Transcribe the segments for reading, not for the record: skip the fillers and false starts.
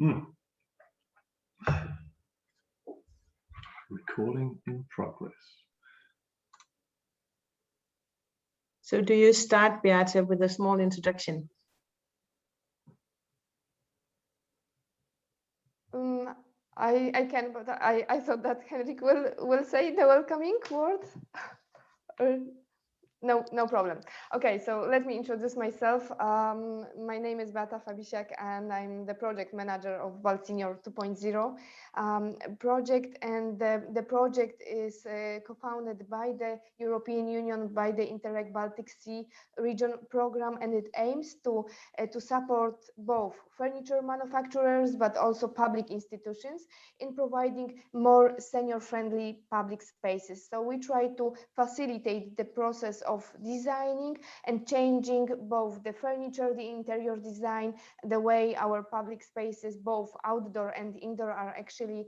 Mm. Recording in progress. So do you start, Beate, with a small introduction? I can, but I thought that Henrik will say the welcoming word. No problem. Okay, so let me introduce myself. My name is Beata Fabisiak, and I'm the project manager of Balsenior 2.0 project. And the project is co-founded by the European Union, by the Interreg Baltic Sea region program, and it aims to support both furniture manufacturers but also public institutions in providing more senior-friendly public spaces. So we try to facilitate the process of designing and changing both the furniture, the interior design, the way our public spaces, both outdoor and indoor, are actually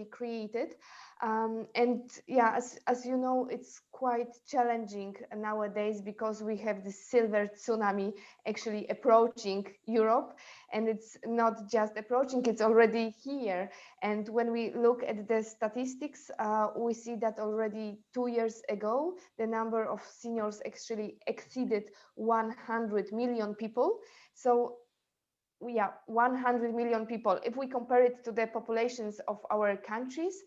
created. And yeah, as you know, it's quite challenging nowadays because we have the silver tsunami actually approaching Europe, and it's not just approaching, it's already here. And when we look at the statistics, we see that already 2 years ago, the number of seniors actually exceeded 100 million people. So we are 100 million people. If we compare it to the populations of our countries,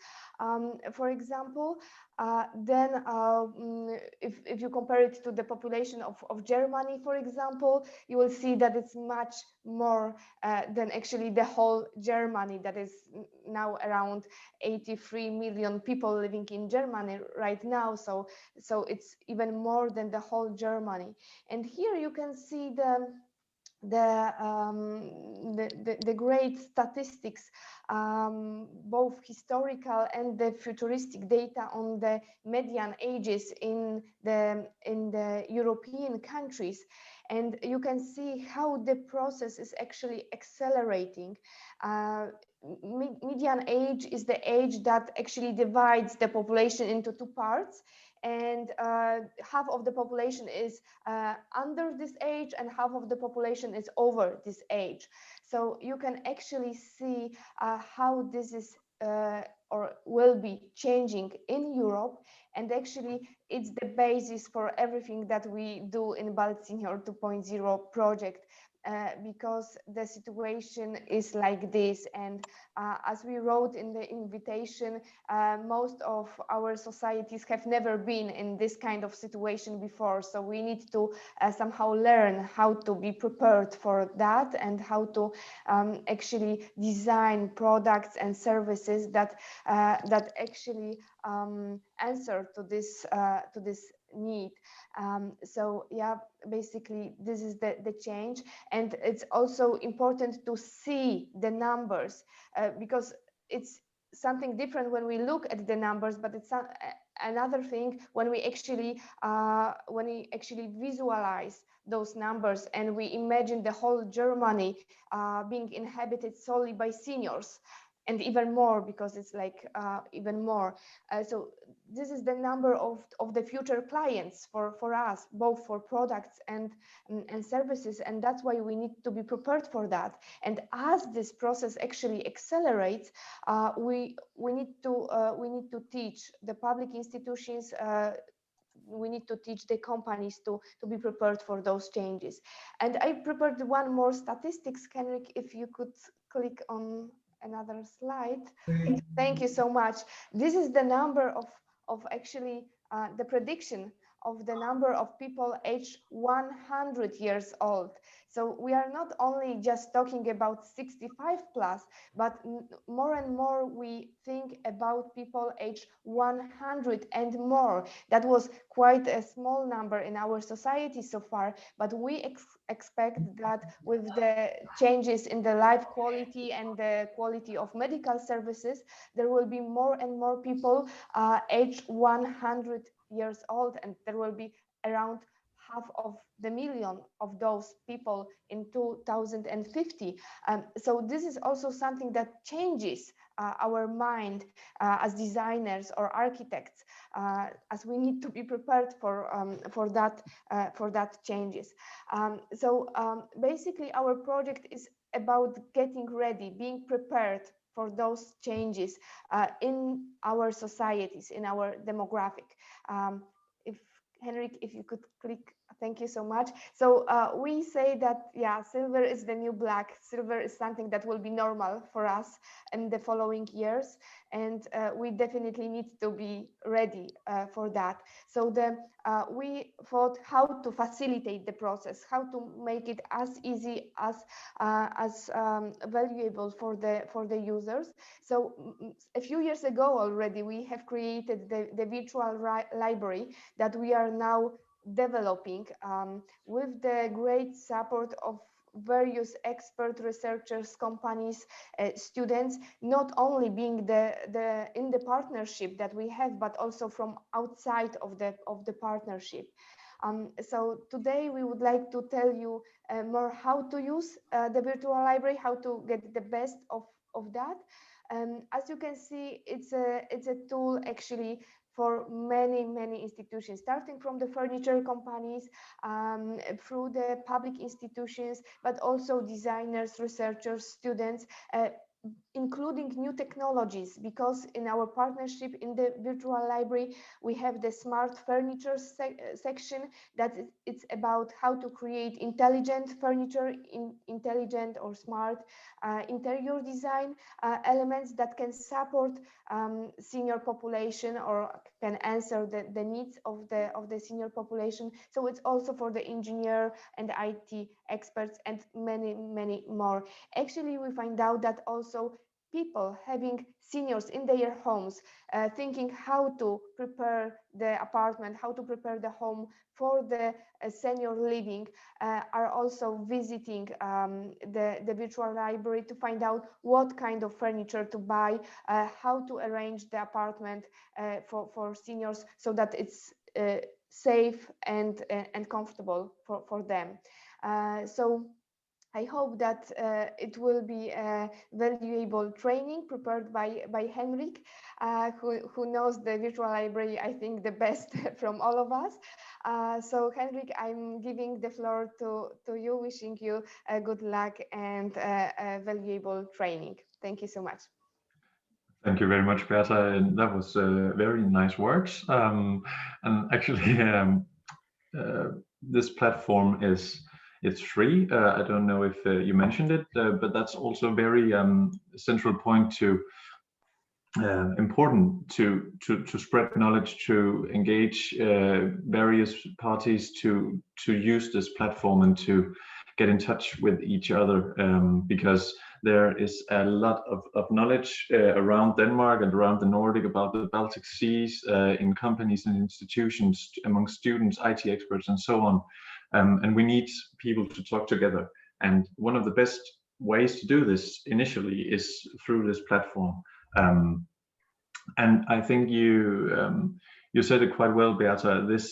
for example, then if you compare it to the population of Germany, for example, you will see that it's much more than actually the whole Germany, that is now around 83 million people living in Germany right now. So it's even more than the whole Germany. And here you can see the great statistics, both historical and the futuristic data on the median ages in the European countries. And you can see how the process is actually accelerating. Median age is the age that actually divides the population into two parts, and half of the population is under this age and half of the population is over this age. So you can actually see how this is or will be changing in Europe, and actually it's the basis for everything that we do in Balsenior 2.0 project. Because the situation is like this, and as we wrote in the invitation, most of our societies have never been in this kind of situation before, so we need to somehow learn how to be prepared for that and how to actually design products and services that actually answer to this need. So yeah, basically this is the change, and it's also important to see the numbers because it's something different when we look at the numbers, but it's another thing when we actually visualize those numbers and we imagine the whole Germany being inhabited solely by seniors, and even more, because it's like even more. So this is the number of the future clients for us, both for products and services, and that's why we need to be prepared for that. And as this process actually accelerates, we need to teach the public institutions. We need to teach the companies to be prepared for those changes. And I prepared one more statistics. Henrik, if you could click on another slide. Thank you so much. This is the number of actually the prediction of the number of people aged 100 years old. So we are not only just talking about 65 plus, but more and more we think about people aged 100 and more. That was quite a small number in our society so far, but we expect that with the changes in the life quality and the quality of medical services, there will be more and more people aged 100 years old, and there will be around 500,000 of those people in 2050. So this is also something that changes our mind as designers or architects, as we need to be prepared for that changes. Basically, our project is about getting ready, being prepared for those changes in our societies, in our demographic. If Henrik, if you could click, thank you so much. So we say that, yeah, silver is the new black. Silver is something that will be normal for us in the following years. And we definitely need to be ready for that. So we thought how to facilitate the process, how to make it as easy as valuable for the users. So a few years ago already, we have created the virtual library that we are now developing with the great support of various expert researchers, companies, students, not only being in the partnership that we have, but also from outside of the partnership. So today we would like to tell you more how to use the virtual library, how to get the best of that. As you can see, it's a tool actually for many institutions, starting from the furniture companies, through the public institutions, but also designers, researchers, students, including new technologies, because in our partnership in the virtual library, we have the smart furniture section that it's about how to create intelligent furniture, intelligent or smart interior design elements that can support senior population or can answer the needs of the senior population. So it's also for the engineer and IT experts and many more. Actually, we find out that also people having seniors in their homes, thinking how to prepare the apartment, how to prepare the home for the senior living, are also visiting the virtual library to find out what kind of furniture to buy, how to arrange the apartment for seniors so that it's safe and comfortable for them. So I hope that it will be a valuable training prepared by Henrik, who knows the virtual library, I think, the best from all of us. So Henrik, I'm giving the floor to you, wishing you good luck and a valuable training. Thank you so much. Thank you very much, Beata. And that was very nice words. And actually, this platform it's free. I don't know if you mentioned it, but that's also a very central point to important to spread knowledge, to engage various parties to use this platform and to get in touch with each other, because there is a lot of knowledge around Denmark and around the Nordic about the Baltic Seas, in companies and institutions, among students, IT experts, and so on. And we need people to talk together. And one of the best ways to do this initially is through this platform. And I think you said it quite well, Beata. This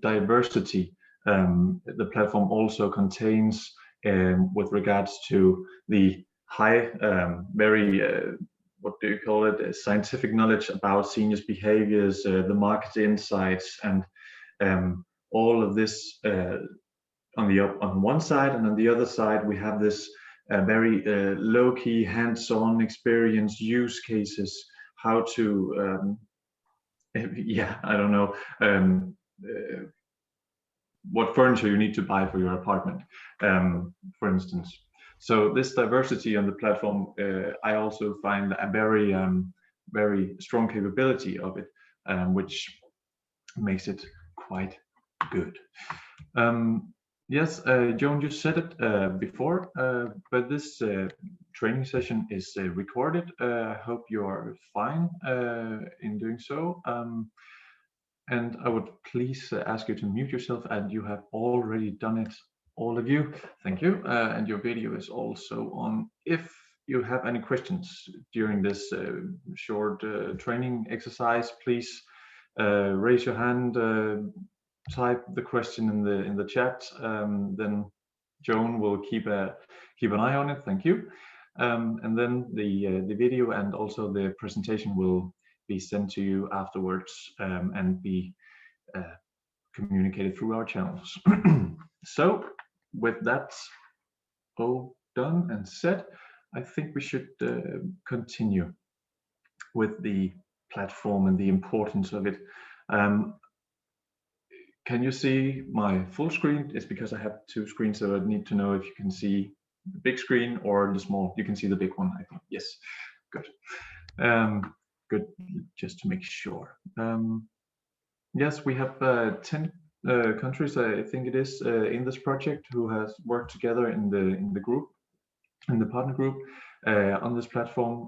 diversity the platform also contains, with regards to the high, very what do you call it, scientific knowledge about seniors' behaviors, the market insights, and all of this on one side, and on the other side we have this very low-key, hands-on experience, use cases, how to yeah, I don't know, what furniture you need to buy for your apartment, for instance. So this diversity on the platform, I also find a very very strong capability of it, which makes it quite good. Yes, Joan just said it before, but this training session is recorded. I hope you are fine in doing so. And I would please ask you to mute yourself, and you have already done it, all of you. Thank you. And your video is also on. If you have any questions during this short training exercise, please raise your hand, type the question in the chat, then Joan will keep an eye on it. Thank you. and then the video and also the presentation will be sent to you afterwards, and be communicated through our channels. So with that all done and said, I think we should continue with the platform and the importance of it. Can you see my full screen? It's because I have two screens, so I need to know if you can see the big screen or the small. You can see the big one, I think. Yes, good. Good, just to make sure. Yes, we have 10 countries, I think it is, in this project who has worked together in the group, in the partner group, on this platform.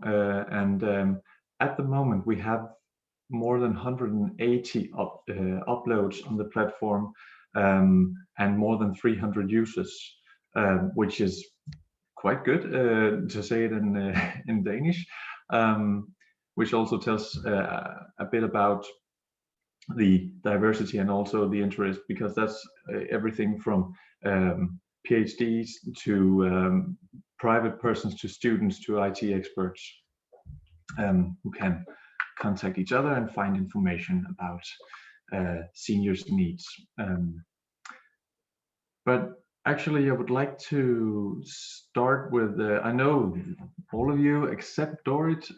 At the moment, we have more than 180 uploads on the platform, and more than 300 users, which is quite good, to say it in Danish, which also tells a bit about the diversity and also the interest, because that's everything from PhDs to private persons to students to IT experts, who can contact each other and find information about seniors' needs. But actually, I would like to start with, I know all of you except Dorit,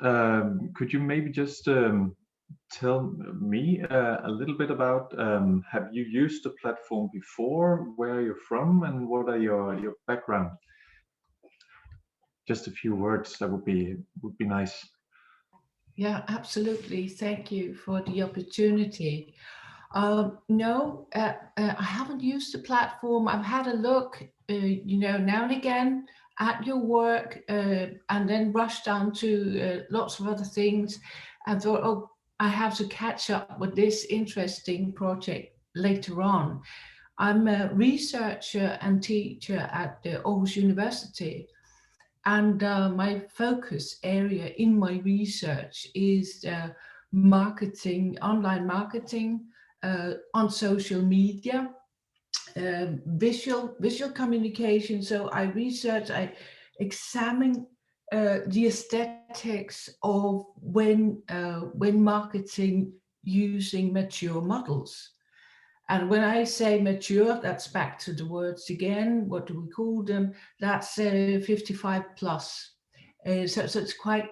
could you maybe just tell me a little bit about, have you used the platform before, where you're from, and what are your background? Just a few words, that would be nice. Yeah, absolutely. Thank you for the opportunity. No, I haven't used the platform. I've had a look, now and again at your work, and then rushed down to lots of other things, and thought, oh, I have to catch up with this interesting project later on. I'm a researcher and teacher at the Aarhus University. And my focus area in my research is marketing, online marketing, on social media, visual communication. So I examine the aesthetics of when marketing using mature models. And when I say mature, that's back to the words again. What do we call them? That's 55 plus. So it's quite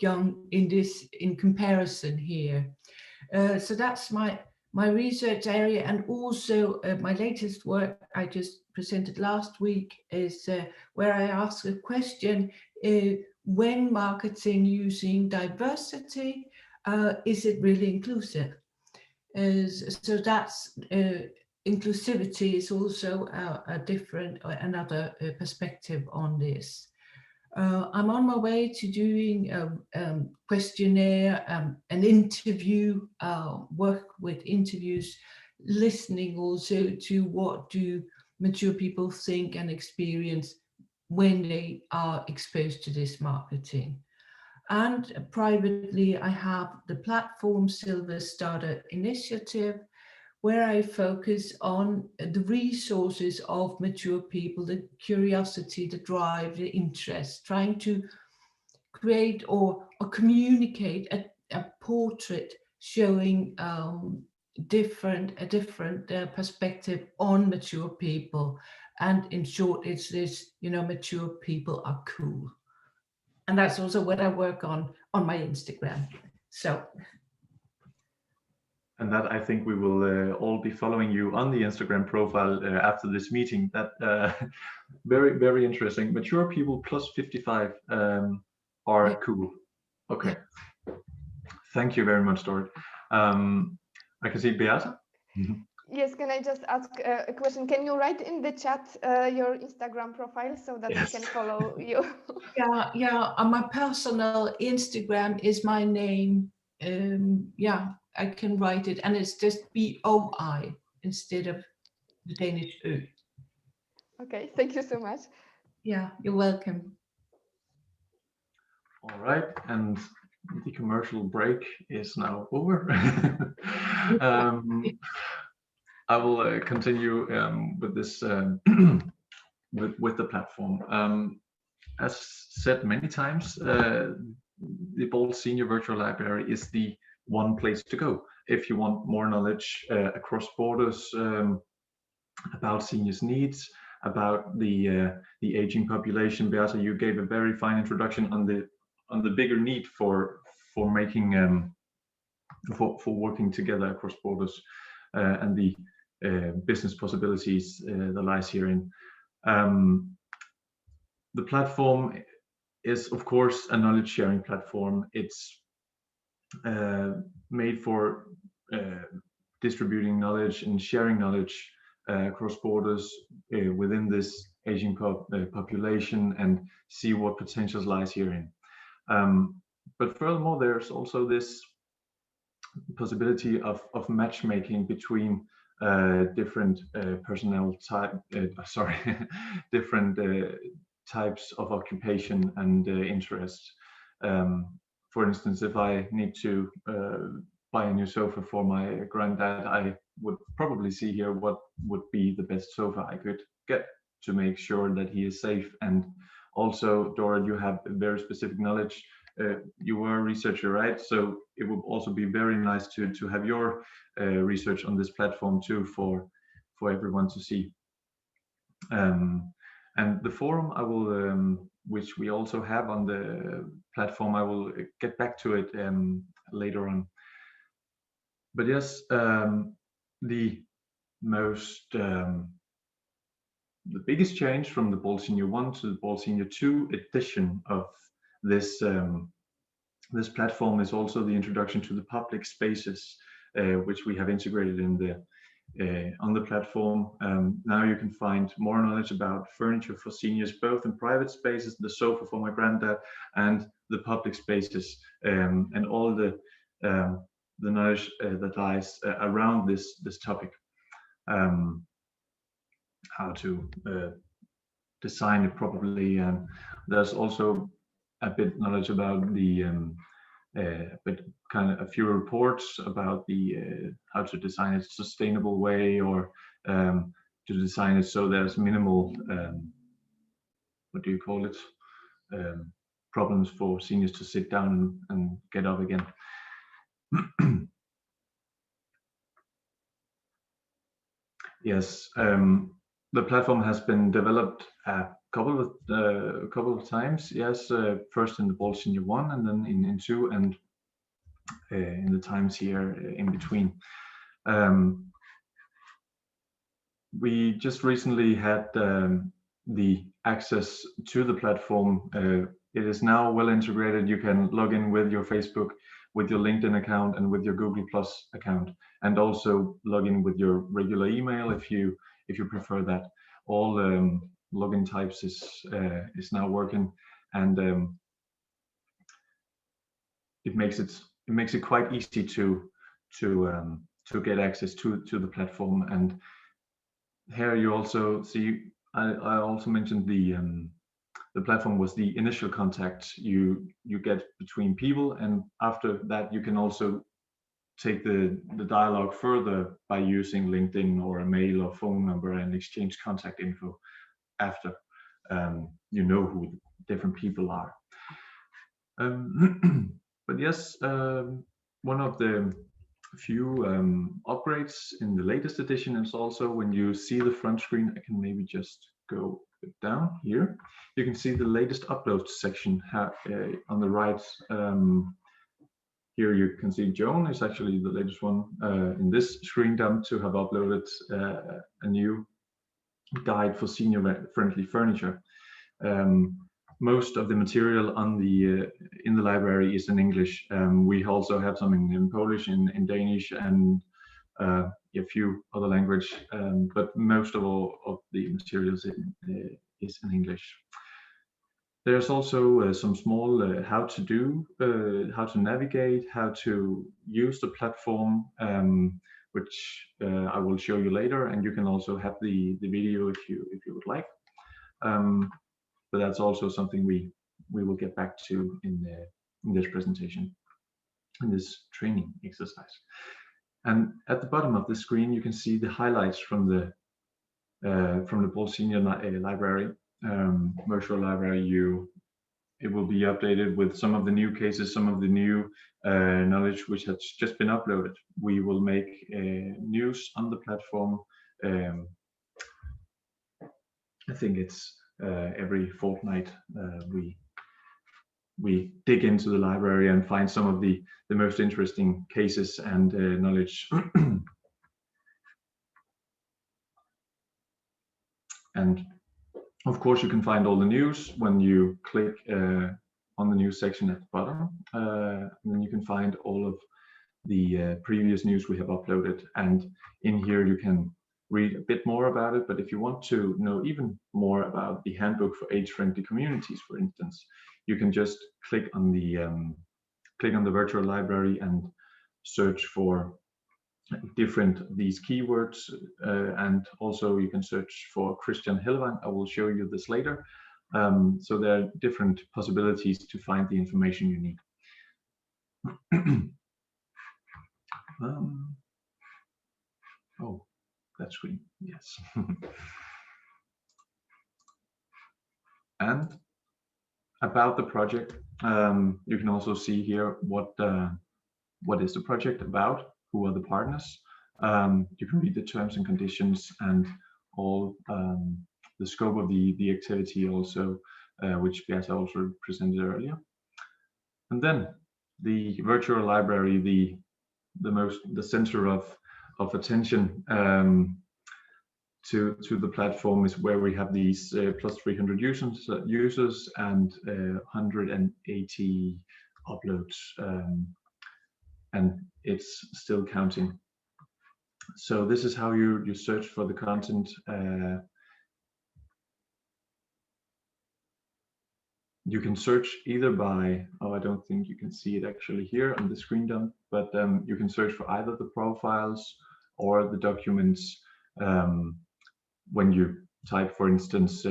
young in comparison here. So that's my research area, and also my latest work I just presented last week is where I ask a question: when marketing using diversity, is it really inclusive? So that's inclusivity is also another perspective on this. I'm on my way to doing a questionnaire, an interview, work with interviews, listening also to what do mature people think and experience when they are exposed to this marketing. And privately, I have the platform Silver Starter Initiative, where I focus on the resources of mature people, the curiosity, the drive, the interest, trying to create or communicate a portrait showing a different perspective on mature people. And in short, it's this, mature people are cool. And that's also what I work on my Instagram. So. And that, I think we will all be following you on the Instagram profile after this meeting. That very, very interesting. Mature people plus 55 are cool. Okay. Thank you very much, Dorit. I can see Beata. Yes, can I just ask a question? Can you write in the chat your Instagram profile so that we can follow you? Yeah. On my personal Instagram is my name. I can write it, and it's just BOI instead of the Danish Ö. Okay, thank you so much. Yeah, you're welcome. All right, and the commercial break is now over. I will continue with this with the platform. as said many times, the Bolt Senior Virtual Library is the one place to go if you want more knowledge across borders about seniors' needs, about the aging population. Beata, you gave a very fine introduction on the bigger need for making for working together across borders and the business possibilities that lies herein. The platform is, of course, a knowledge sharing platform. It's made for distributing knowledge and sharing knowledge across borders within this aging population and see what potentials lies herein. But furthermore, there's also this possibility of matchmaking between different personnel type, different types of occupation and interest. For instance, if I need to buy a new sofa for my granddad, I would probably see here what would be the best sofa I could get to make sure that he is safe. And also, Dora, you have very specific knowledge. You were a researcher, right? So it would also be very nice to have your research on this platform too for everyone to see. And the forum I will, which we also have on the platform, I will get back to it later on. But yes, the biggest change from the Bolt Senior 1 to the Bolt Senior 2 edition of this this platform is also the introduction to the public spaces, which we have integrated in the on the platform. Now you can find more knowledge about furniture for seniors, both in private spaces, the sofa for my granddad, and the public spaces, and all the knowledge that lies around this topic. How to design it properly, and there's also a bit knowledge about the but kind of a few reports about the how to design it sustainable way, or to design it so there's minimal what do you call it, problems for seniors to sit down and get up again. Yes, the platform has been developed a couple of times. Yes, first in the Bolt Senior 1 and then in 2, and in the times here in between. We just recently had the access to the platform. It is now well integrated. You can log in with your Facebook, with your LinkedIn account, and with your Google Plus account, and also log in with your regular email if you prefer that. All login types is now working, and it makes it quite easy to get access to the platform. And here you also see, I also mentioned the platform was the initial contact you get between people, and after that you can also take the dialogue further by using LinkedIn or a mail or phone number and exchange contact info after you know who the different people are. But yes, one of the few upgrades in the latest edition is also when you see the front screen. I can maybe just go down here. You can see the latest uploads section on the right. Here you can see Joan is actually the latest one in this screen dump to have uploaded a new guide for senior-friendly furniture. Most of the material on in the library is in English. We also have some in Polish, in Danish, and a few other language, but most of all of the materials is in English. There's also some small how to navigate, how to use the platform, which I will show you later, and you can also have the video if you would like. But that's also something we will get back to in this presentation, in this training exercise. And at the bottom of the screen, you can see the highlights from the Bolt Senior library. virtual library, it will be updated with some of the new cases, some of the new knowledge which has just been uploaded. We will make news on the platform. I think it's every fortnight we dig into the library and find some of the most interesting cases and knowledge. And of course, you can find all the news when you click on the news section at the bottom. And then you can find all of the previous news we have uploaded. And in here, you can read a bit more about it. But if you want to know even more about the handbook for age-friendly communities, for instance, you can just click on the virtual library and search for these keywords, and also you can search for Christian Hellevang. I will show you this later. So there are different possibilities to find the information you need. Oh, that screen, yes. And about the project, you can also see here what is the project about, who are the partners. You can read the terms and conditions and all the scope of the activity also, which Beata also presented earlier. And then the virtual library, the center of attention to the platform is where we have these plus 300 users and 180 uploads. And it's still counting. So this is how you search for the content. You can search either by, I don't think you can see it actually here on the screen dump, but you can search for either the profiles or the documents. When you type, for instance,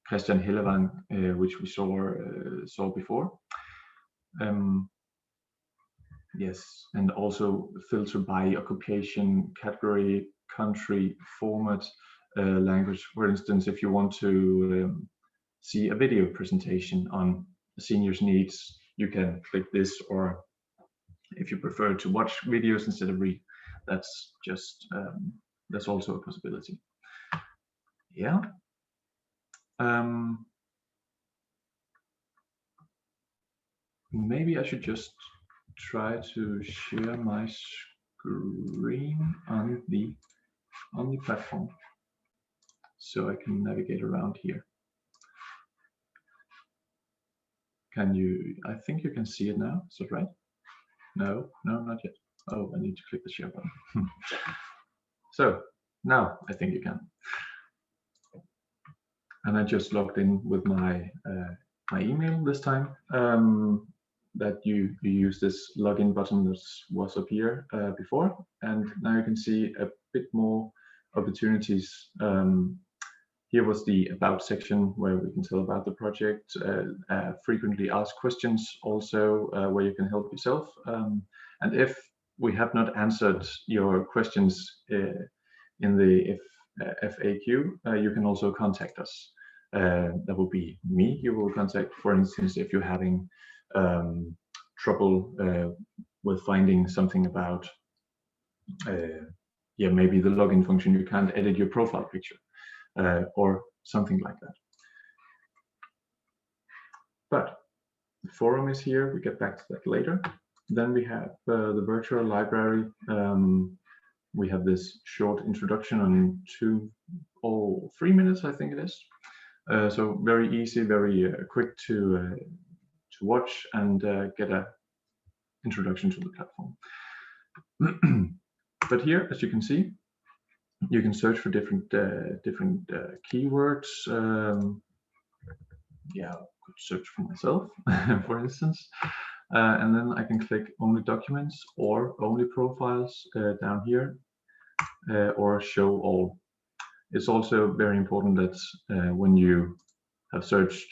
Christian Hellevang, which we saw before. Yes, and also filter by occupation, category, country, format, language. For instance, if you want to see a video presentation on seniors' needs, you can click this, or if you prefer to watch videos instead of read, that's also a possibility. Yeah. Maybe I should just try to share my screen on the platform so I can navigate around here. Can you? I think you can see it now. Is that right? No, not yet. Oh, I need to click the share button. So now I think you can. And I just logged in with my my email this time. That you use this login button that was up here before, and now you can see a bit more opportunities. Here was the about section where we can tell about the project, frequently asked questions also, where you can help yourself. And if we have not answered your questions in the FAQ, you can also contact us. That will be me you will contact, for instance, if you're having trouble with finding something about maybe the login function, you can't edit your profile picture or something like that. But the forum is here, we get back to that later. Then we have the virtual library. We have this short introduction on 2 or 3 minutes, I think it is. So very easy, very quick to watch and get an introduction to the platform. But here, as you can see, you can search for different keywords. Yeah, I could search for myself, for instance. And then I can click only documents or only profiles down here, or show all. It's also very important that when you have searched,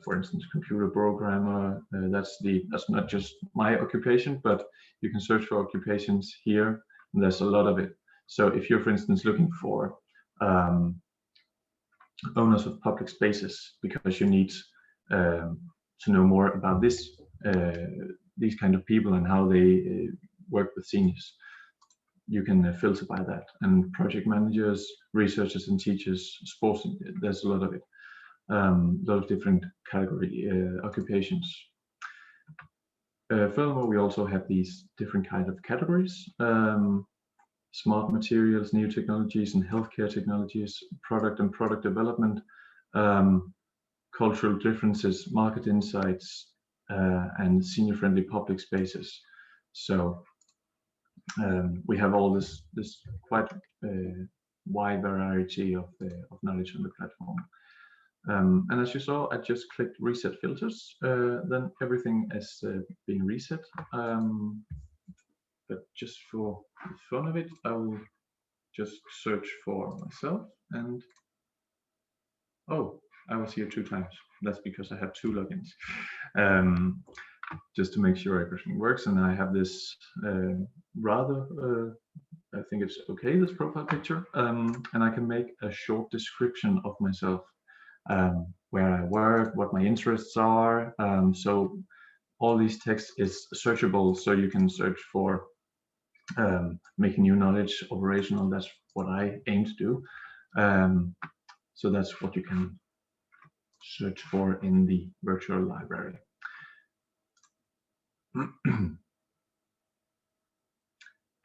for instance, computer programmer, that's not just my occupation, but you can search for occupations here, and there's a lot of it. So if you're, for instance, looking for owners of public spaces, because you need to know more about these kind of people and how they work with seniors. You can filter by that. And project managers, researchers and teachers, sports, there's a lot of it. A lot of different category occupations. Furthermore, we also have these different kind of categories. Smart materials, new technologies and healthcare technologies, product and product development, cultural differences, market insights, and senior-friendly public spaces. So we have all this quite wide variety of knowledge on the platform. And as you saw, I just clicked reset filters, then everything is being reset. But just for the fun of it, I will just search for myself, and oh, I was here 2 times. That's because I have 2 logins, just to make sure everything works. And I have this I think it's okay, this profile picture, and I can make a short description of myself, where I work, what my interests are. So all these text is searchable, so you can search for making new knowledge operational. That's what I aim to do. So that's what you can search for in the virtual library.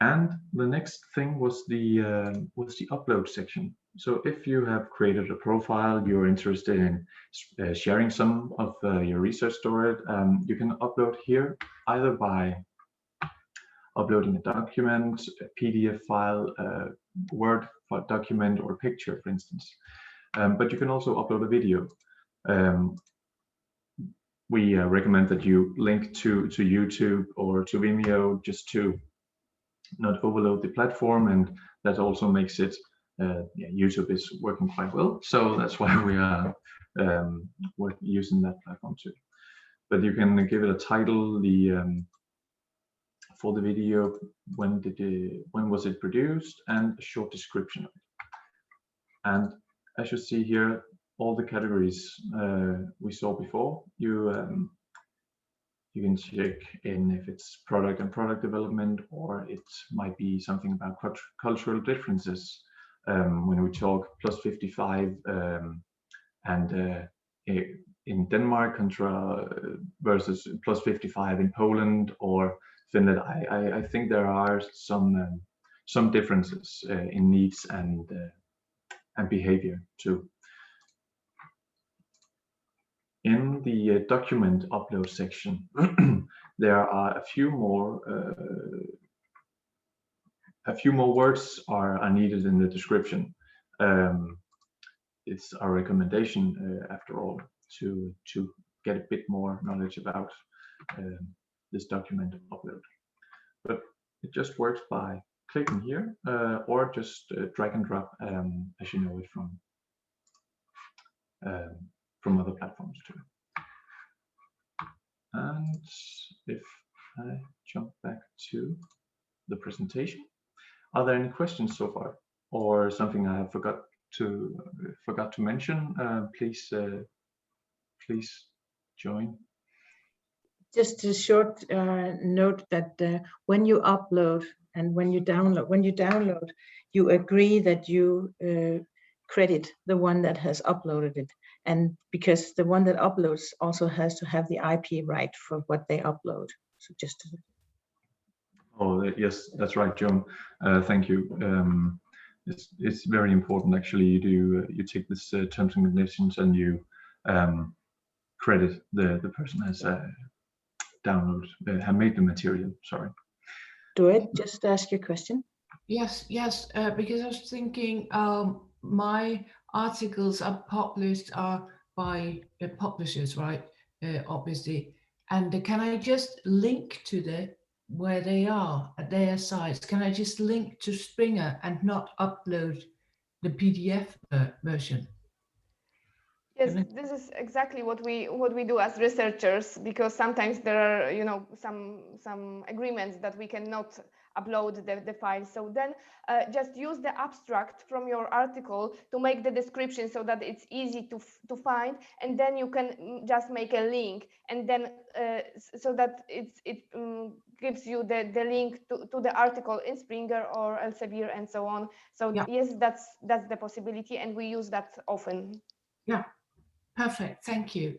And the next thing was the upload section. So if you have created a profile, you're interested in sharing some of your research story, you can upload here either by uploading a document, a PDF file, a Word document, or a picture, for instance. But you can also upload a video. We recommend that you link to YouTube or to Vimeo, just to not overload the platform, and that also makes it, YouTube is working quite well, so that's why we are using that platform too. But you can give it a title, for the video, when was it produced, and a short description of it. And as you see here, all the categories we saw before, you can check in if it's product and product development, or it might be something about cultural differences. When we talk plus 55 and in Denmark versus plus 55 in Poland or Finland, I think there are some differences in needs and behavior too. In the document upload section, there are a few more words are needed in the description. It's our recommendation, after all, to get a bit more knowledge about this document upload. But it just works by clicking here, or just drag and drop, as you know it from other platforms too. And if I jump back to the presentation, are there any questions so far, or something I forgot to mention? Please join. Just a short note that when you upload and when you download, you agree that you credit the one that has uploaded it, and because the one that uploads also has to have the IP right for what they upload. So just to... Oh yes, that's right, Joan. Thank you. It's very important actually. You take this terms and conditions and you credit the person has have made the material. Sorry. Do I just ask you a question? Yes, because I was thinking my articles are published by publishers, right? Obviously, and can I just link to where they are at their sites? Can I just link to Springer and not upload the PDF version? Yes, this is exactly what we do as researchers, because sometimes there are, you know, some agreements that we cannot upload the file. So then just use the abstract from your article to make the description so that it's easy to find, and then you can just make a link, and then so that it gives you the link to the article in Springer or Elsevier and so on. So Yeah. yes, that's the possibility, and we use that often. Yeah, perfect. Thank you.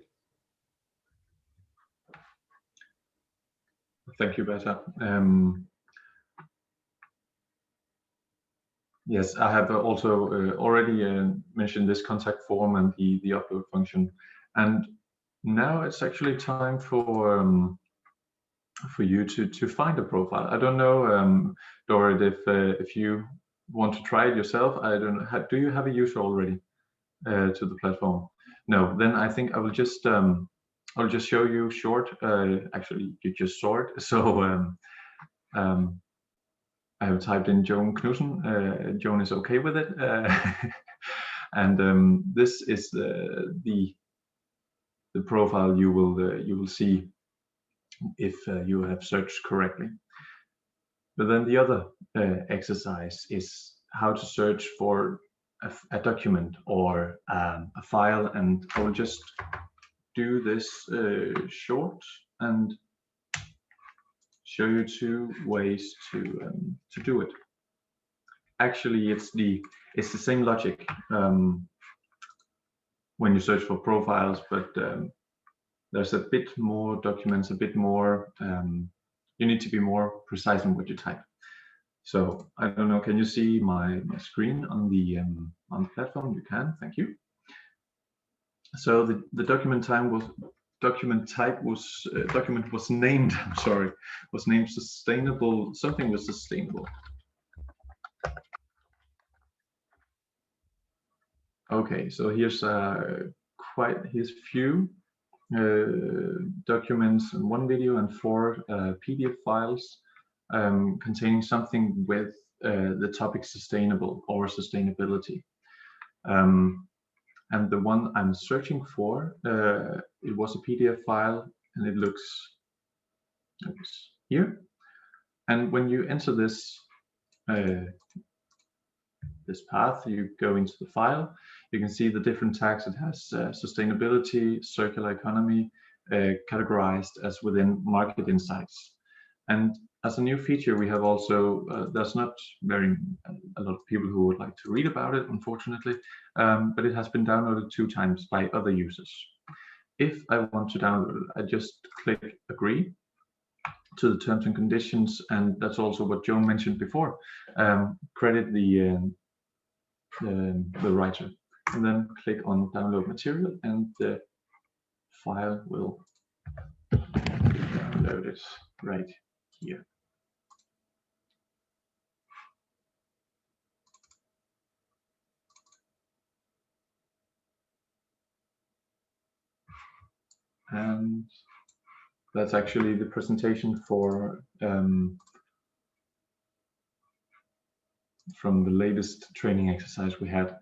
Thank you, Berta. Yes, I have also already mentioned this contact form and the upload function, and now it's actually time for you to find a profile. I don't know, Dorrit, if you want to try it yourself. I don't know. Do you have a user already to the platform? No. Then I think I'll just show you short. Actually, you just saw it. So I have typed in Joan Knudsen. Joan is okay with it, and this is the profile you will see if you have searched correctly. But then the other exercise is how to search for a document or a file, and I will just do this short and show you two ways to do it. Actually, it's the same logic when you search for profiles, but there's a bit more documents, a bit more. You need to be more precise in what you type. So I don't know. Can you see my screen on the platform? You can. Thank you. So the document was named. I'm sorry, was named sustainable. Something was sustainable. Okay, so here's few documents and one video and 4 PDF files containing something with the topic sustainable or sustainability. And the one I'm searching for, it was a PDF file, and it looks here. And when you enter this path, you go into the file, you can see the different tags. It has sustainability, circular economy, categorized as within market insights. And as a new feature, we have also, there's not a lot of people who would like to read about it, unfortunately, but it has been downloaded 2 times by other users. If I want to download it, I just click agree to the terms and conditions, and that's also what Joan mentioned before. Credit the writer, and then click on download material, and the file will be downloaded right here. And that's actually the presentation for from the latest training exercise we had.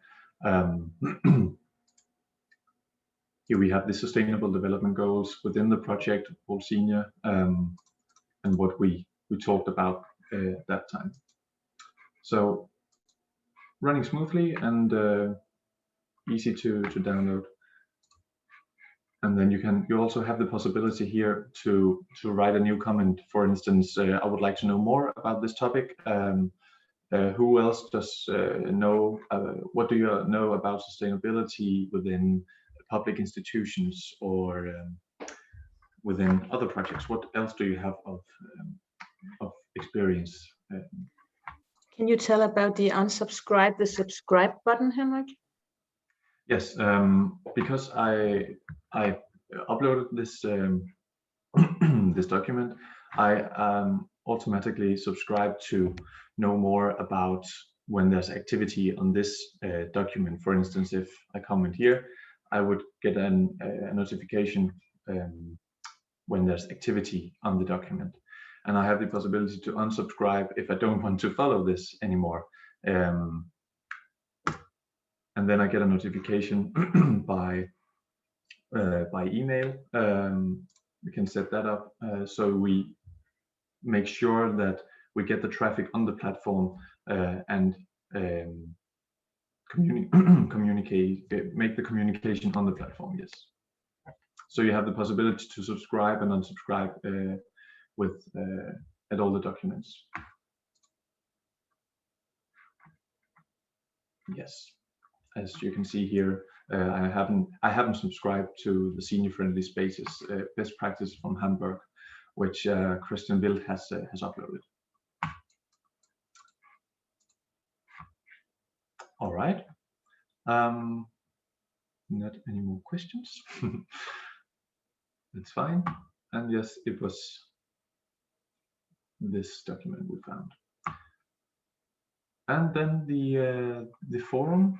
Here we have the Sustainable Development Goals within the project Bolsenia, and what we talked about that time. So running smoothly and easy to download. And then you also have the possibility here to write a new comment. For instance, I would like to know more about this topic. Who else does know? What do you know about sustainability within public institutions or within other projects? What else do you have of experience? Can you tell about the unsubscribe, the subscribe button, Henrik? Yes, because I uploaded this this document, I automatically subscribe to know more about when there's activity on this document. For instance, if I comment here, I would get a notification when there's activity on the document, and I have the possibility to unsubscribe if I don't want to follow this anymore. And then I get a notification by by email. We can set that up so we make sure that we get the traffic on the platform and make the communication on the platform. Yes. So you have the possibility to subscribe and unsubscribe with at all the documents. Yes, as you can see here, I haven't subscribed to the Senior Friendly Spaces best practice from Hamburg, which Christian Wild has uploaded. All right. Not any more questions. That's fine. And yes, it was this document we found. And then the forum.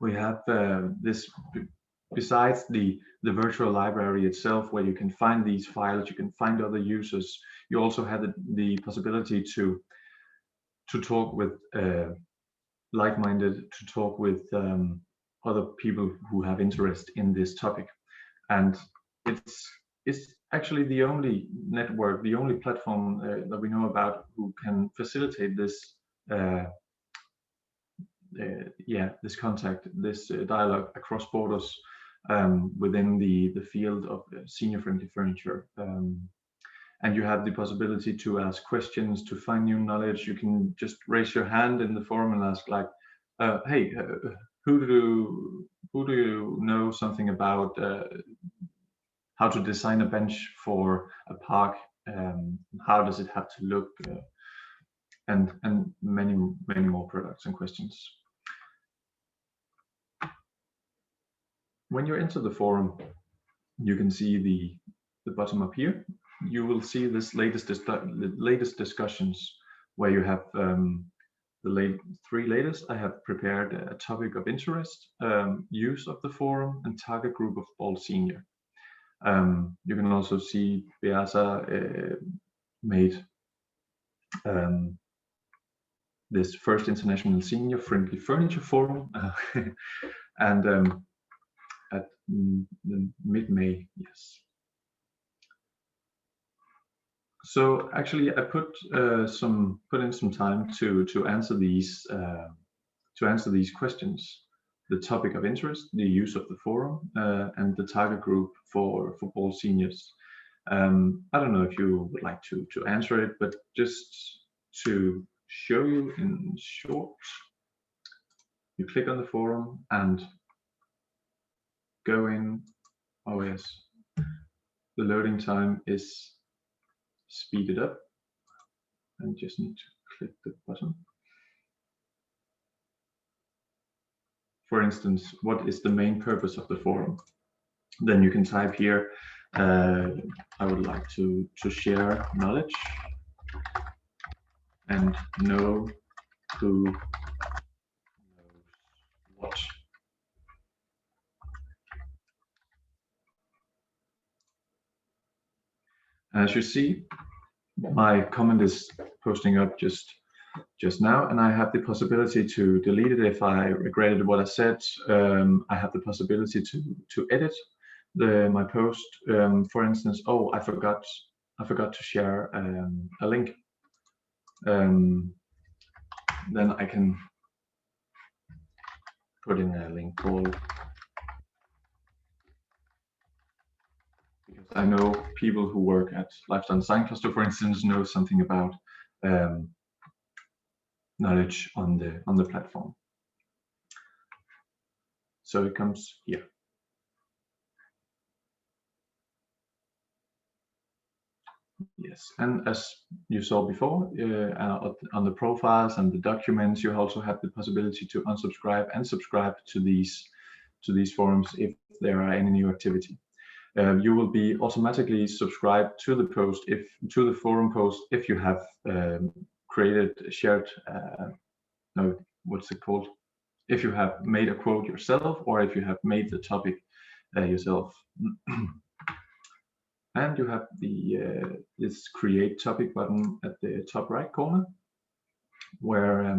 We have this, besides the virtual library itself, where you can find these files, you can find other users. You also have the possibility to talk with like-minded, to talk with other people who have interest in this topic. And it's actually the only network, the only platform that we know about who can facilitate this this contact, this dialogue across borders within the field of senior-friendly furniture. And you have the possibility to ask questions, to find new knowledge. You can just raise your hand in the forum and ask, like, hey, who do you know something about how to design a bench for a park? How does it have to look? And many more products and questions. When you enter the forum, you can see the bottom up here. You will see this latest discussions, where you have the three latest. I have prepared a topic of interest, use of the forum, and target group of all senior. You can also see Beata made this first International Senior Friendly Furniture Forum, and at mid-May, yes. So actually, I put in some time to answer these questions: the topic of interest, the use of the forum, and the target group for all seniors. I don't know if you would like to answer it, but just to show you in short, you click on the forum and go in. Oh yes, the loading time is speeded up. I just need to click the button. For instance, what is the main purpose of the forum? Then you can type here, I would like to share knowledge and know who knows what. As you see, my comment is posting up just now, and I have the possibility to delete it if I regretted what I said. I have the possibility to edit my post. For instance, oh, I forgot to share a link. Then I can put in a link called, because I know people who work at Lifestyle Design Cluster, for instance, know something about knowledge on the platform. So it comes here. Yes, and as you saw before, on the profiles and the documents, you also have the possibility to unsubscribe and subscribe to these forums if there are any new activity. You will be automatically subscribed to the post, to the forum post, if you have shared, no, what's it called? If you have made a quote yourself, or if you have made the topic yourself. And you have this create topic button at the top right corner, where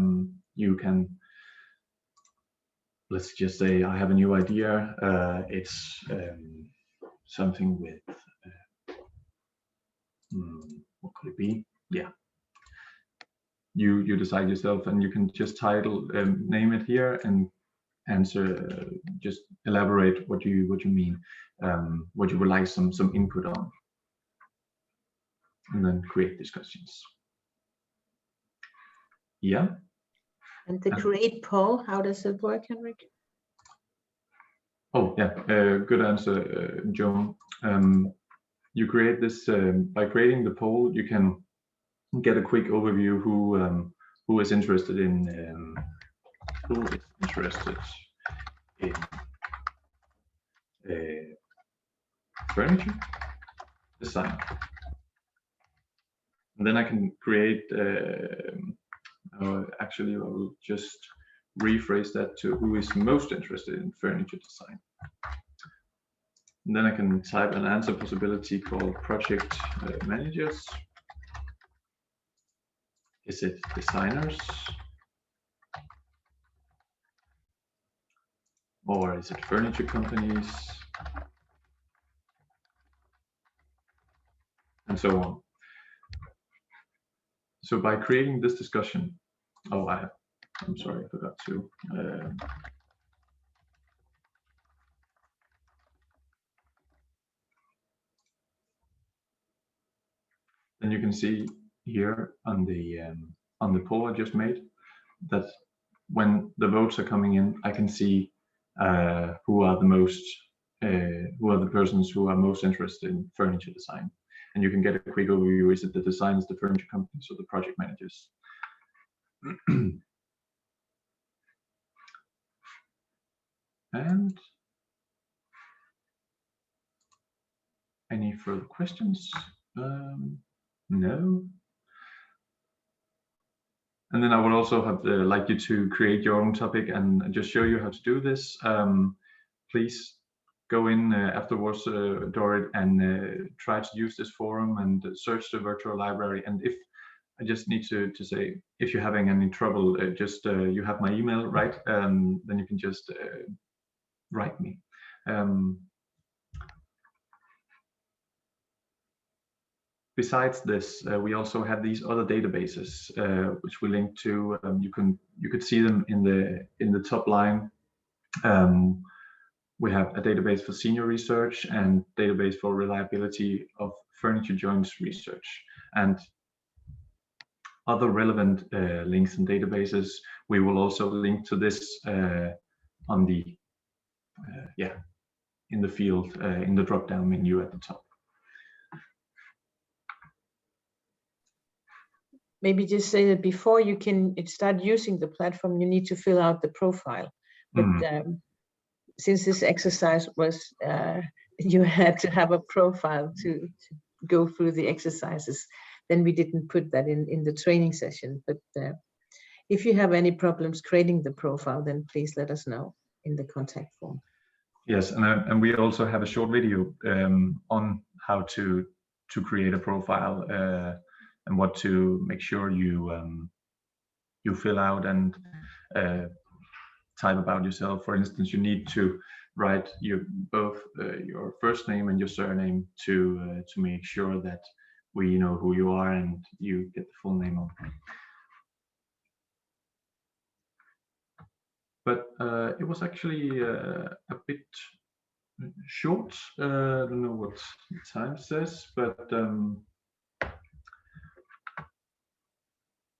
you can let's just say I have a new idea. It's something with what could it be? Yeah, you decide yourself, and you can just title, name it here, and answer. Just elaborate what you mean, what you would like some input on, and then create discussions. Yeah. And the create poll, how does it work, Henrik? Oh yeah, good answer, Joan. You create this by creating the poll. You can get a quick overview who is interested in furniture design, and then I can create. Actually, I will just rephrase that to who is most interested in furniture design. And then I can type an answer possibility called project managers. Is it designers? Or is it furniture companies? And so on. So by creating this discussion, I'm sorry, I forgot to. Then you can see here on the poll I just made that when the votes are coming in, I can see who are the persons who are most interested in furniture design, and you can get a quick overview. Is it the designers, the furniture companies, or the project managers? And any further questions? No. And then I would also have like you to create your own topic and just show you how to do this. Please go in afterwards, Dorit, and try to use this forum and search the virtual library. And if I just need to say, if you're having any trouble, just you have my email, right? Then you can just write me. Besides this, we also have these other databases which we link to. You could see them in the top line. We have a database for senior research and database for reliability of furniture joints research, and other relevant links and databases. We will also link to this on the in the field in the drop-down menu at the top. Maybe just say that before you can start using the platform, you need to fill out the profile. But since this exercise was, you had to have a profile to go through the exercises, then we didn't put that in the training session. But if you have any problems creating the profile, then please let us know in the contact form. Yes, and we also have a short video on how to create a profile and what to make sure you fill out and type about yourself. For instance, you need to write both your first name and your surname to make sure that we know who you are and you get the full name on. But it was actually a bit short. I don't know what the time says, but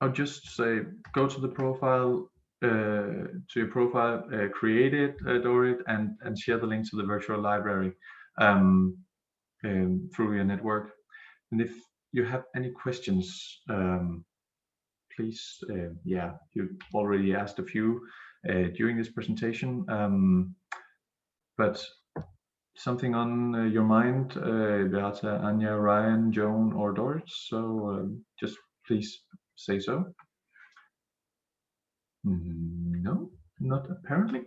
I'll just say go to the profile, to your profile, create it, Dorit, and share the link to the virtual library through your network. And if you have any questions, please, you already asked a few during this presentation, but something on your mind, Beata, Anya, Ryan, Joan, or Dorit, so just please say so. No, not apparently.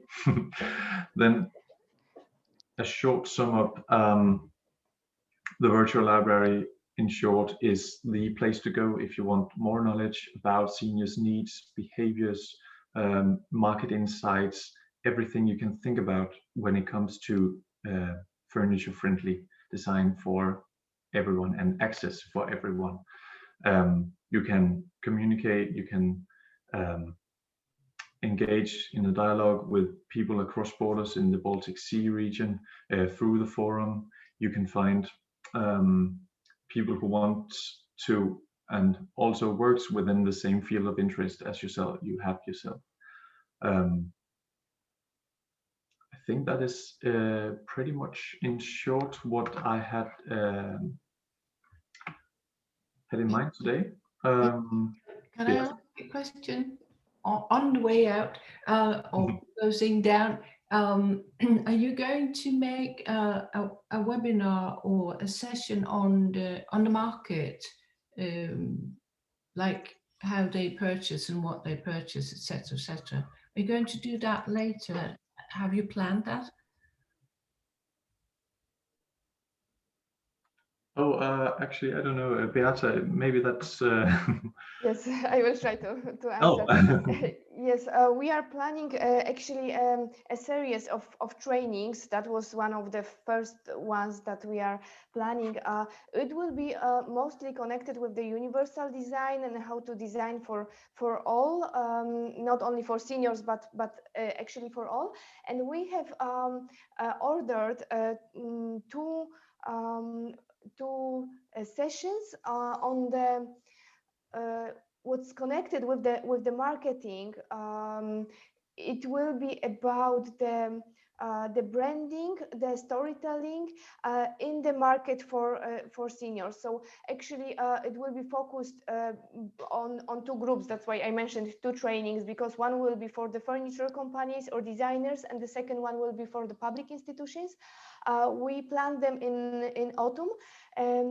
Then a short sum up. The virtual library, in short, is the place to go if you want more knowledge about seniors' needs, behaviors, market insights, everything you can think about when it comes to furniture-friendly design for everyone and access for everyone. You can communicate, you can engage in a dialogue with people across borders in the Baltic Sea region through the forum. You can find people who want to and also works within the same field of interest as yourself. You have yourself. I think that is pretty much in short what I had in mind today. Can I ask a question? On the way out or closing down, are you going to make a webinar or a session on the market, like how they purchase and what they purchase, etc., etc.? Are you going to do that later? Have you planned that? Oh, actually, I don't know, Beata. Maybe that's. Yes, I will try to Oh. answer. Yes, we are planning actually a series of trainings. That was one of the first ones that we are planning. It will be mostly connected with the universal design and how to design for all, not only for seniors, but actually for all. And we have ordered two sessions on the what's connected with the marketing. It will be about the branding, the storytelling in the market for seniors. So actually, it will be focused on two groups. That's why I mentioned two trainings, because one will be for the furniture companies or designers, and the second one will be for the public institutions. We planned them in autumn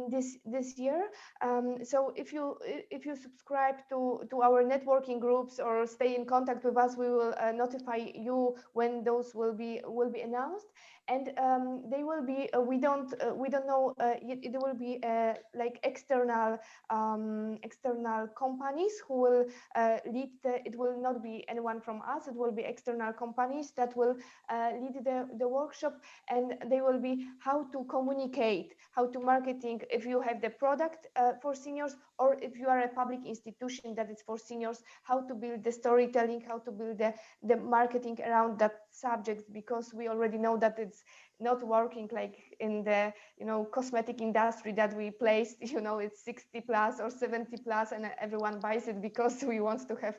this year. So if you subscribe to our networking groups or stay in contact with us, we will notify you when those will be announced. And they will be we don't know, it will be like external companies who will lead it will not be anyone from us. It will be external companies that will lead the workshop, and they will be how to communicate, how to marketing if you have the product for seniors, or if you are a public institution that is for seniors, how to build the storytelling, how to build the marketing around that subject, because we already know that it's not working like in the cosmetic industry that we placed, it's 60 plus or 70 plus and everyone buys it because we want to have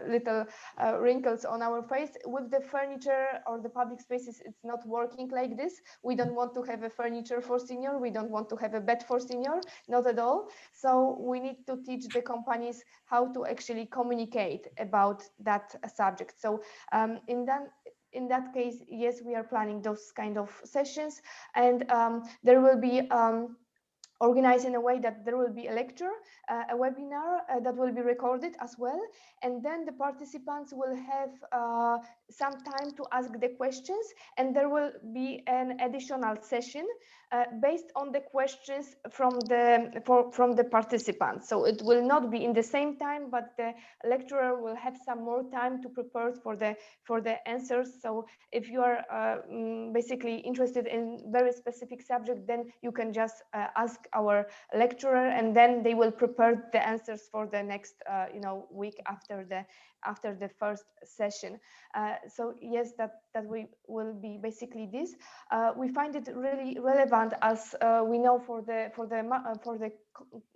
little wrinkles on our face. With the furniture or the public spaces, it's not working like this. We don't want to have a furniture for senior, we don't want to have a bed for senior, not at all. So we need to teach the companies how to actually communicate about that subject. So in that case, yes, we are planning those kind of sessions, and there will be organized in a way that there will be a lecture, a webinar that will be recorded as well, and then the participants will have some time to ask the questions, and there will be an additional session based on the questions from the participants. So it will not be in the same time, but the lecturer will have some more time to prepare for the answers. So if you are basically interested in very specific subject, then you can just ask our lecturer, and then they will prepare the answers for the next week after the first session. So yes, that we will be basically this. We find it really relevant, as we know for the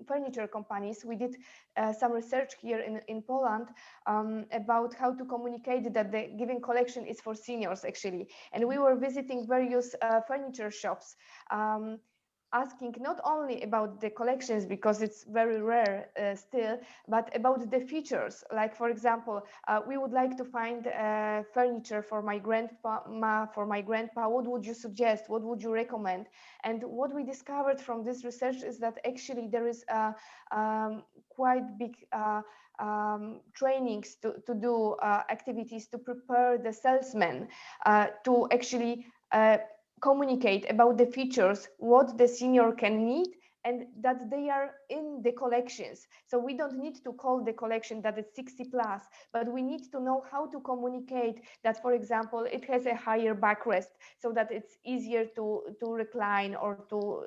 furniture companies. We did some research here in Poland about how to communicate that the given collection is for seniors actually, and we were visiting various furniture shops, asking not only about the collections, because it's very rare still, but about the features. Like, for example, we would like to find furniture for my grandma, for my grandpa. What would you suggest? What would you recommend? And what we discovered from this research is that actually there is a quite big trainings to do activities to prepare the salesmen to actually communicate about the features, what the senior can need and that they are in the collections. So we don't need to call the collection that it's 60 plus, but we need to know how to communicate that, for example, it has a higher backrest so that it's easier to recline, or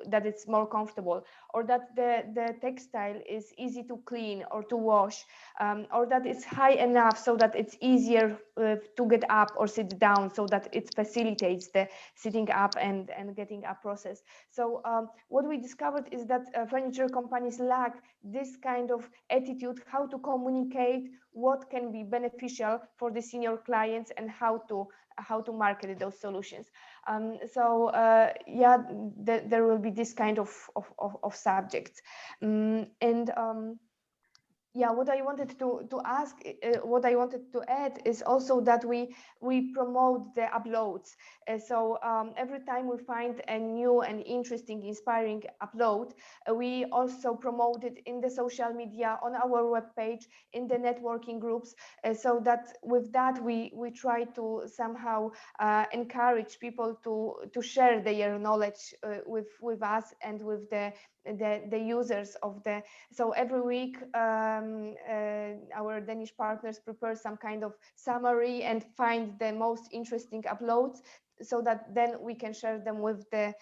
that it's more comfortable, or that the textile is easy to clean or to wash, or that it's high enough so that it's easier to get up or sit down, so that it facilitates the sitting up and getting up process. So what we discovered is that furniture companies lack this kind of attitude, how to communicate what can be beneficial for the senior clients and how to market those solutions. So yeah, there will be this kind of subjects. Yeah, what I wanted to ask, what I wanted to add is also that we promote the uploads. So every time we find a new and interesting, inspiring upload, we also promote it in the social media, on our webpage, in the networking groups, so that with that we try to somehow encourage people to share their knowledge with us and with the users of the. So every week our Danish partners prepare some kind of summary and find the most interesting uploads, so that then we can share them with the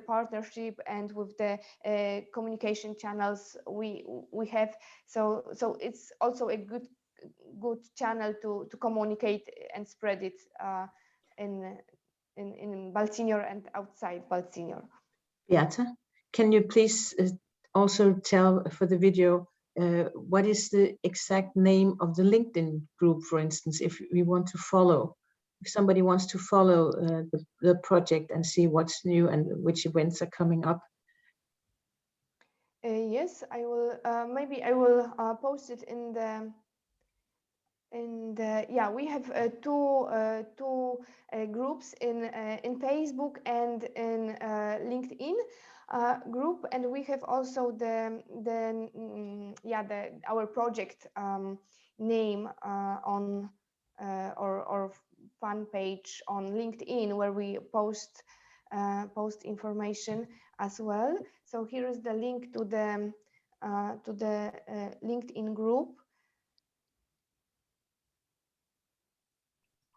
partnership and with the communication channels we have. So it's also a good channel to communicate and spread it in Balsenior and outside Balsenior. Beata, can you please also tell for the video what is the exact name of the LinkedIn group, for instance, if we want to follow, if somebody wants to follow the project and see what's new and which events are coming up? Yes, I will. Maybe I will post it in the. Yeah, we have two groups in Facebook and in LinkedIn group, and we have also our project name on or fan page on LinkedIn, where we post information as well. So here is the link to the LinkedIn group.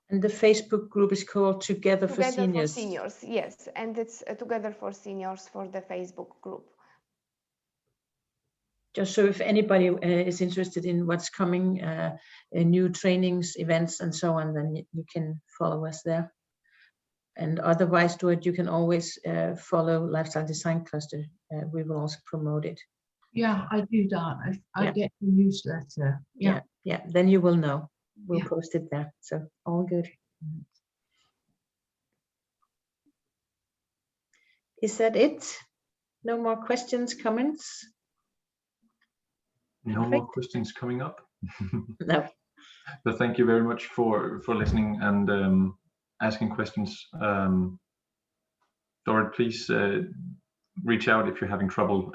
And the Facebook group is called Together for Seniors. For Seniors, yes, and it's Together for Seniors for the Facebook group. Just so if anybody is interested in what's coming, new trainings, events, and so on, then you can follow us there. And otherwise, Stuart, you can always follow Lifestyle Design Cluster. We will also promote it. Yeah, I do that. I get the newsletter. Yeah. Then you will know. We'll post it there. So all good. Is that it? No more questions, comments? No more questions coming up. No. But thank you very much for listening and asking questions. Dorrit, please reach out if you're having trouble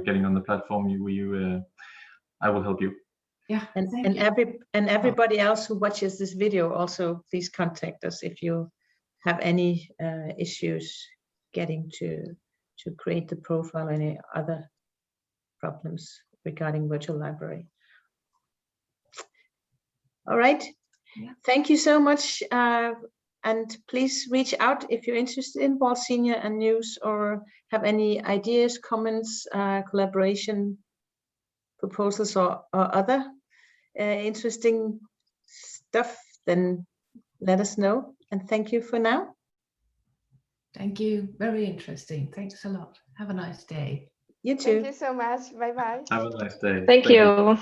getting on the platform. I will help you. Yeah, and everybody else who watches this video, also please contact us if you have any issues getting to create the profile, any other problems regarding virtual library. All right. Yeah. Thank you so much. And please reach out if you're interested in Balsenior and news, or have any ideas, comments, collaboration proposals, or other interesting stuff, then let us know. And thank you for now. Thank you. Very interesting. Thanks a lot. Have a nice day. You too. Thank you so much. Bye-bye. Have a nice day. Thank you.